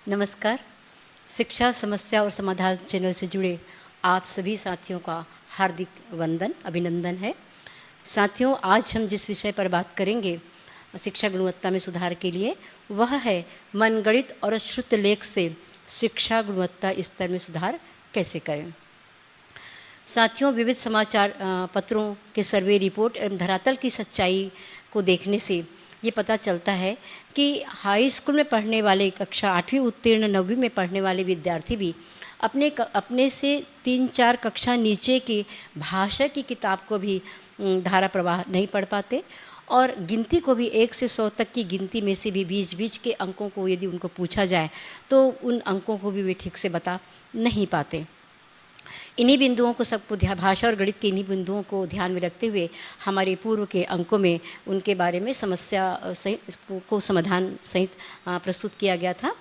नमस्कार। शिक्षा समस्या और समाधान चैनल से जुड़े आप सभी साथियों का हार्दिक अभिनंदन है। साथियों, आज हम जिस विषय पर बात करेंगे शिक्षा गुणवत्ता में सुधार के लिए, वह है मनगढ़ित और श्रुत लेख से शिक्षा गुणवत्ता स्तर में सुधार कैसे करें। साथियों, विविध समाचार पत्रों के सर्वे रिपोर्ट एवं धरातल की सच्चाई को देखने से ये पता चलता है कि हाई स्कूल में पढ़ने वाले, कक्षा 8वीं उत्तीर्ण 9वीं में पढ़ने वाले विद्यार्थी भी अपने से 3-4 कक्षा नीचे की भाषा की किताब को भी धारा प्रवाह नहीं पढ़ पाते, और गिनती को भी 1 से 100 तक की गिनती में से भी बीच बीच के अंकों को यदि उनको पूछा जाए तो उन अंकों को भी वे ठीक से बता नहीं पाते। इन्हीं बिंदुओं को सबको भाषा और गणित के इन्हीं बिंदुओं को ध्यान में रखते हुए हमारे पूर्व के अंकों में उनके बारे में समस्या सहित को समाधान सहित प्रस्तुत किया गया था।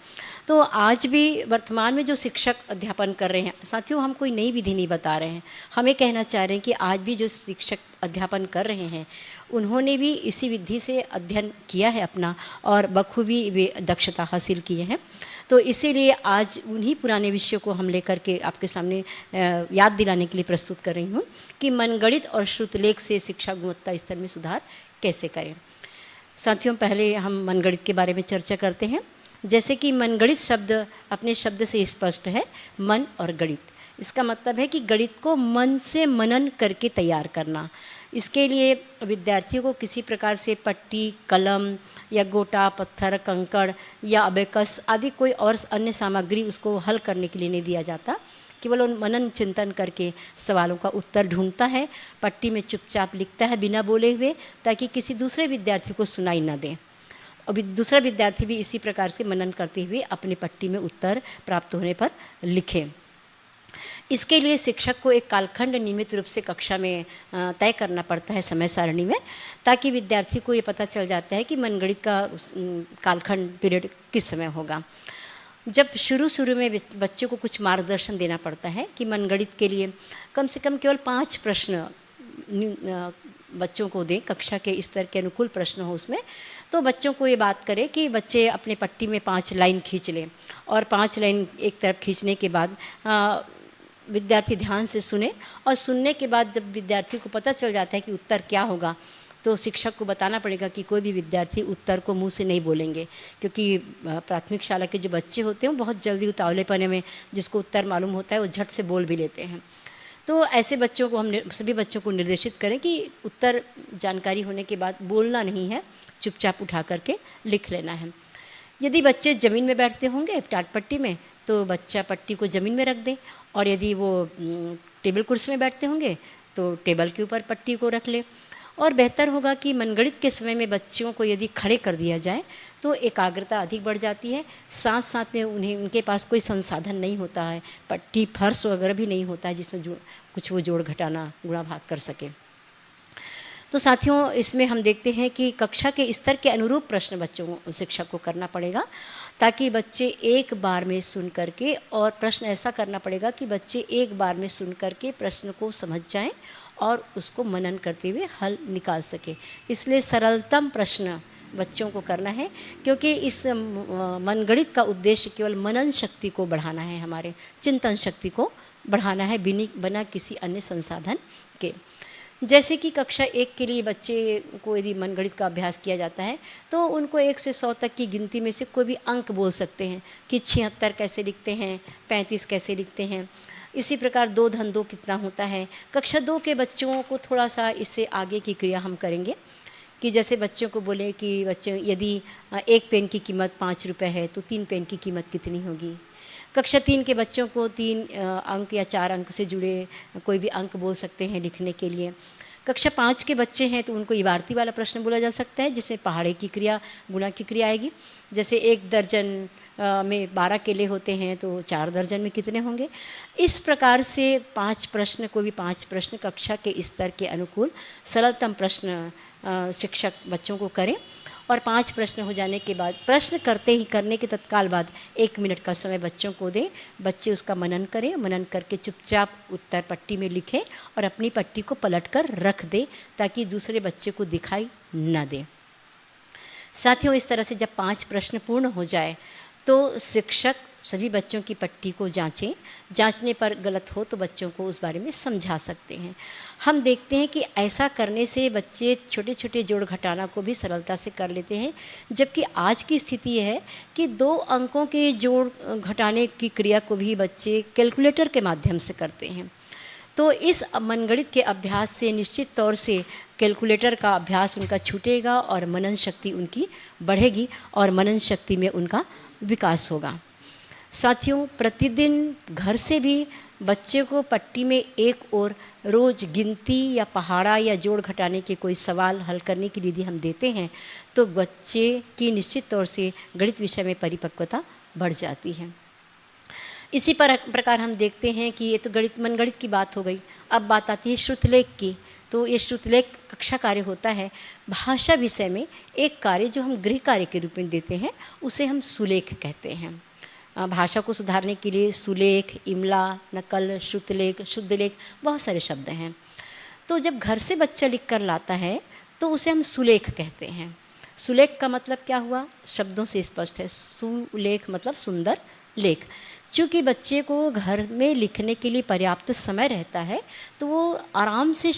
तो आज भी वर्तमान में जो शिक्षक अध्यापन कर रहे हैं, साथियों, हम कोई नई विधि नहीं बता रहे हैं, हमें कहना चाह रहे हैं कि आज भी जो शिक्षक अध्यापन कर रहे हैं उन्होंने भी इसी विधि से अध्ययन किया है अपना, और बखूबी वे दक्षता हासिल किए हैं। तो इसीलिए आज उन्हीं पुराने विषयों को हम लेकर के आपके सामने याद दिलाने के लिए प्रस्तुत कर रही हूँ कि मनगढ़ित और श्रुतलेख से शिक्षा गुणवत्ता स्तर में सुधार कैसे करें। साथियों, पहले हम मनगढ़ित के बारे में चर्चा करते हैं। जैसे कि मनगढ़ित शब्द अपने शब्द से स्पष्ट है, मन और गणित। इसका मतलब है कि गणित को मन से मनन करके तैयार करना। इसके लिए विद्यार्थियों को किसी प्रकार से पट्टी, कलम या गोटा, पत्थर, कंकड़ या अबेकस आदि कोई और अन्य सामग्री उसको हल करने के लिए नहीं दिया जाता। केवल उन मनन चिंतन करके सवालों का उत्तर ढूंढता है, पट्टी में चुपचाप लिखता है बिना बोले हुए, ताकि किसी दूसरे विद्यार्थी को सुनाई न दे। अभी दूसरा विद्यार्थी भी इसी प्रकार से मनन करते हुए अपनी पट्टी में उत्तर प्राप्त होने पर लिखे। इसके लिए शिक्षक को एक कालखंड नियमित रूप से कक्षा में तय करना पड़ता है समय सारणी में, ताकि विद्यार्थी को ये पता चल जाता है कि मनगढ़ित का कालखंड पीरियड किस समय होगा। जब शुरू में बच्चे को कुछ मार्गदर्शन देना पड़ता है कि मनगढ़ित के लिए कम से कम केवल 5 प्रश्न बच्चों को दें, कक्षा के स्तर के अनुकूल प्रश्न हो उसमें, तो बच्चों को ये बात करें कि बच्चे अपने पट्टी में 5 लाइन खींच लें, और 5 लाइन एक तरफ खींचने के बाद विद्यार्थी ध्यान से सुने, और सुनने के बाद जब विद्यार्थी को पता चल जाता है कि उत्तर क्या होगा, तो शिक्षक को बताना पड़ेगा कि कोई भी विद्यार्थी उत्तर को मुंह से नहीं बोलेंगे, क्योंकि प्राथमिक शाला के जो बच्चे होते हैं बहुत जल्दी उतावलेपने में जिसको उत्तर मालूम होता है वो झट से बोल भी लेते हैं। तो ऐसे बच्चों को हम सभी बच्चों को निर्देशित करें कि उत्तर जानकारी होने के बाद बोलना नहीं है, चुपचाप उठा करके लिख लेना है। यदि बच्चे ज़मीन में बैठते होंगे टाट पट्टी में, तो बच्चा पट्टी को ज़मीन में रख दे, और यदि वो टेबल कुर्सी में बैठते होंगे तो टेबल के ऊपर पट्टी को रख ले। और बेहतर होगा कि मनगढ़ित के समय में बच्चों को यदि खड़े कर दिया जाए तो एकाग्रता अधिक बढ़ जाती है। साथ साथ में उनके पास कोई संसाधन नहीं होता है, पट्टी, फर्श वगैरह भी नहीं होता है जिसमें कुछ वो जोड़ घटाना, गुणा भाग कर सके। तो साथियों, इसमें हम देखते हैं कि कक्षा के स्तर के अनुरूप प्रश्न बच्चों को, शिक्षक को करना पड़ेगा, ताकि बच्चे एक बार में सुन करके, और प्रश्न ऐसा करना पड़ेगा कि बच्चे एक बार में सुन करके प्रश्न को समझ जाएं और उसको मनन करते हुए हल निकाल सके। इसलिए सरलतम प्रश्न बच्चों को करना है, क्योंकि इस मनगढ़ित का उद्देश्य केवल मनन शक्ति को बढ़ाना है, हमारे चिंतन शक्ति को बढ़ाना है, बिना किसी अन्य संसाधन के। जैसे कि कक्षा 1 के लिए बच्चे को यदि मनगढ़ित का अभ्यास किया जाता है तो उनको 1 से 100 तक की गिनती में से कोई भी अंक बोल सकते हैं कि 76 कैसे लिखते हैं, 35 कैसे लिखते हैं। इसी प्रकार 2 धन 2 कितना होता है। कक्षा 2 के बच्चों को थोड़ा सा इससे आगे की क्रिया हम करेंगे कि जैसे बच्चों को बोले कि बच्चे, यदि 1 पेन की कीमत 5 रुपये है तो 3 पेन की कीमत कितनी होगी। कक्षा 3 के बच्चों को 3 अंक या 4 अंक से जुड़े कोई भी अंक बोल सकते हैं लिखने के लिए। कक्षा 5 के बच्चे हैं तो उनको इबारती वाला प्रश्न बोला जा सकता है, जिसमें पहाड़े की क्रिया, गुणा की क्रिया आएगी। जैसे 1 दर्जन में 12 केले होते हैं तो 4 दर्जन में कितने होंगे। इस प्रकार से 5 प्रश्न, कोई भी 5 प्रश्न कक्षा के स्तर के अनुकूल सरलतम प्रश्न शिक्षक बच्चों को करें, और 5 प्रश्न हो जाने के बाद प्रश्न करने के तत्काल बाद 1 मिनट का समय बच्चों को दें। बच्चे उसका मनन करें, मनन करके चुपचाप उत्तर पट्टी में लिखें और अपनी पट्टी को पलट कर रख दें, ताकि दूसरे बच्चे को दिखाई न दे। साथियों, इस तरह से जब 5 प्रश्न पूर्ण हो जाए तो शिक्षक सभी बच्चों की पट्टी को जांचें, जांचने पर गलत हो तो बच्चों को उस बारे में समझा सकते हैं। हम देखते हैं कि ऐसा करने से बच्चे छोटे छोटे जोड़ घटाना को भी सरलता से कर लेते हैं, जबकि आज की स्थिति यह है कि 2 अंकों के जोड़ घटाने की क्रिया को भी बच्चे कैलकुलेटर के माध्यम से करते हैं। तो इस मनगणित के अभ्यास से निश्चित तौर से कैलकुलेटर का अभ्यास उनका छूटेगा और मनन शक्ति उनकी बढ़ेगी और मनन शक्ति में उनका विकास होगा। साथियों, प्रतिदिन घर से भी बच्चे को पट्टी में एक और रोज़ गिनती या पहाड़ा या जोड़ घटाने के कोई सवाल हल करने के लिए यदि हम देते हैं तो बच्चे की निश्चित तौर से गणित विषय में परिपक्वता बढ़ जाती है। इसी प्रकार हम देखते हैं कि ये तो मनगणित की बात हो गई। अब बात आती है श्रुतलेख की। तो ये श्रुतलेख कक्षा कार्य होता है भाषा विषय में एक कार्य जो हम गृह कार्य के रूप में देते हैं, उसे हम सुलेख कहते हैं। भाषा को सुधारने के लिए सुलेख, इमला, नकल, श्रुतलेख, शुद्धलेख बहुत सारे शब्द हैं। तो जब घर से बच्चा लिख कर लाता है तो उसे हम सुलेख कहते हैं। सुलेख का मतलब क्या हुआ? शब्दों से स्पष्ट है। सुलेख मतलब सुंदर लेख। चूँकि बच्चे को घर में लिखने के लिए पर्याप्त समय रहता है तो वो आराम से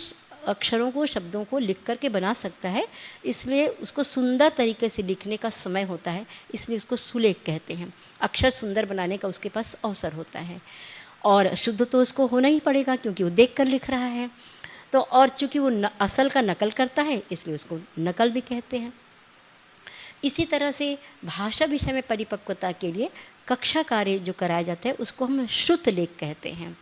अक्षरों को, शब्दों को लिख कर के बना सकता है, इसलिए उसको सुंदर तरीके से लिखने का समय होता है, इसलिए उसको सुलेख कहते हैं। अक्षर सुंदर बनाने का उसके पास अवसर होता है और शुद्ध तो उसको होना ही पड़ेगा क्योंकि वो देख कर लिख रहा है। तो और चूँकि वो असल का नकल करता है इसलिए उसको नकल भी कहते हैं। इसी तरह से भाषा विषय में परिपक्वता के लिए कक्षा कार्य जो कराया जाता है उसको हम श्रुतलेख कहते हैं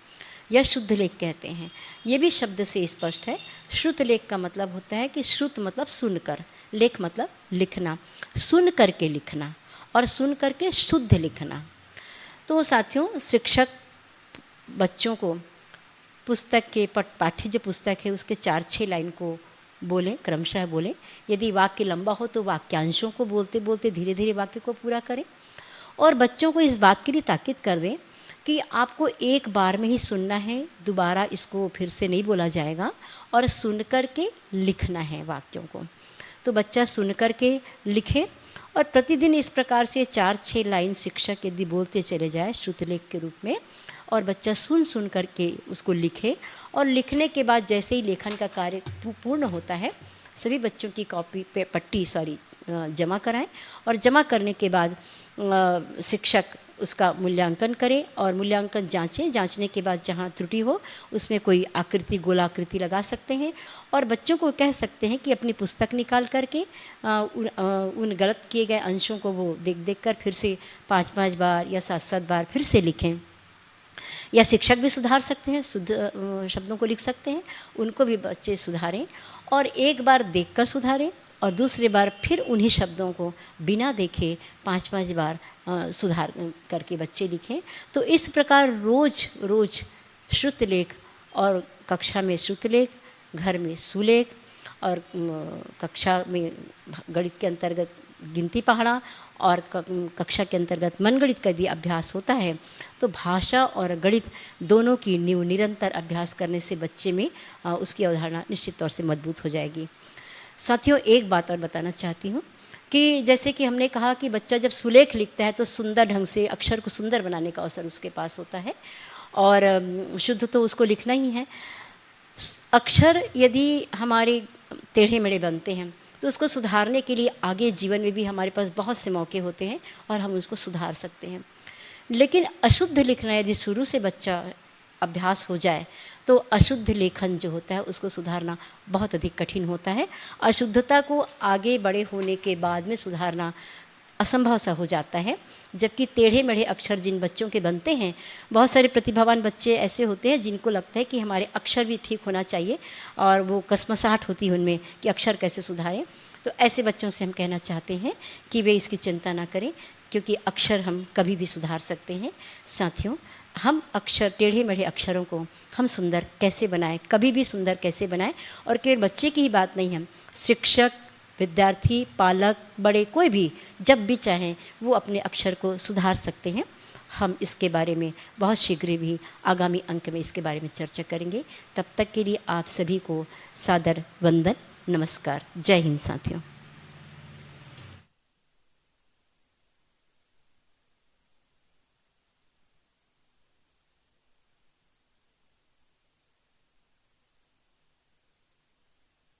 या शुद्ध लेख कहते हैं। ये भी शब्द से स्पष्ट है। श्रुत लेख का मतलब होता है कि श्रुत मतलब सुनकर, लेख मतलब लिखना, सुन करके लिखना और सुन करके शुद्ध लिखना। तो साथियों, शिक्षक बच्चों को पुस्तक के पाठ्य जो पुस्तक है उसके 4-6 लाइन को बोलें, क्रमशः बोलें। यदि वाक्य लंबा हो तो वाक्यांशों को बोलते बोलते धीरे धीरे वाक्य को पूरा करें और बच्चों को इस बात के लिए ताकीद कर दें कि आपको एक बार में ही सुनना है, दोबारा इसको फिर से नहीं बोला जाएगा और सुन कर के लिखना है वाक्यों को। तो बच्चा सुन कर के लिखे और प्रतिदिन इस प्रकार से 4-6 लाइन शिक्षक यदि बोलते चले जाए श्रुतलेख के रूप में और बच्चा सुन सुन कर के उसको लिखे और लिखने के बाद जैसे ही लेखन का कार्य पूर्ण होता है सभी बच्चों की कॉपी पे पट्टी जमा कराएं और जमा करने के बाद शिक्षक उसका मूल्यांकन करें और मूल्यांकन जांचें। जांचने के बाद जहां त्रुटि हो उसमें कोई आकृति, गोलाकृति लगा सकते हैं और बच्चों को कह सकते हैं कि अपनी पुस्तक निकाल करके उन गलत किए गए अंशों को वो देख देख कर फिर से 5-5 बार या 7-7 बार फिर से लिखें। या शिक्षक भी सुधार सकते हैं, शुद्ध शब्दों को लिख सकते हैं, उनको भी बच्चे सुधारें और एक बार देखकर सुधारें और दूसरी बार फिर उन्हीं शब्दों को बिना देखे 5-5 बार सुधार करके बच्चे लिखें। तो इस प्रकार रोज़ रोज़ श्रुतलेख और कक्षा में श्रुतलेख, घर में सुलेख और कक्षा में गणित के अंतर्गत गिनती पहाड़ा और कक्षा के अंतर्गत मनगणित का यदि अभ्यास होता है तो भाषा और गणित दोनों की नींव निरंतर अभ्यास करने से बच्चे में उसकी अवधारणा निश्चित तौर से मजबूत हो जाएगी। साथियों, एक बात और बताना चाहती हूँ कि जैसे कि हमने कहा कि बच्चा जब सुलेख लिखता है तो सुंदर ढंग से अक्षर को सुंदर बनाने का अवसर उसके पास होता है और शुद्ध तो उसको लिखना ही है। अक्षर यदि हमारे टेढ़े मेढ़े बनते हैं तो उसको सुधारने के लिए आगे जीवन में भी हमारे पास बहुत से मौके होते हैं और हम उसको सुधार सकते हैं। लेकिन अशुद्ध लिखना यदि शुरू से बच्चा अभ्यास हो जाए तो अशुद्ध लेखन जो होता है उसको सुधारना बहुत अधिक कठिन होता है। अशुद्धता को आगे बड़े होने के बाद में सुधारना असंभव सा हो जाता है। जबकि टेढ़े मेढ़े अक्षर जिन बच्चों के बनते हैं, बहुत सारे प्रतिभावान बच्चे ऐसे होते हैं जिनको लगता है कि हमारे अक्षर भी ठीक होना चाहिए और वो कसमसाहट होती है उनमें कि अक्षर कैसे सुधारें। तो ऐसे बच्चों से हम कहना चाहते हैं कि वे इसकी चिंता ना करें क्योंकि अक्षर हम कभी भी सुधार सकते हैं। साथियों, हम अक्षर, टेढ़े मेढ़े अक्षरों को हम सुंदर कैसे बनाएं, कभी भी सुंदर कैसे बनाएं। और केवल बच्चे की ही बात नहीं है, शिक्षक, विद्यार्थी, पालक, बड़े, कोई भी जब भी चाहें वो अपने अक्षर को सुधार सकते हैं। हम इसके बारे में बहुत शीघ्र भी आगामी अंक में इसके बारे में चर्चा करेंगे। तब तक के लिए आप सभी को सादर वंदन, नमस्कार, जय हिंद साथियों।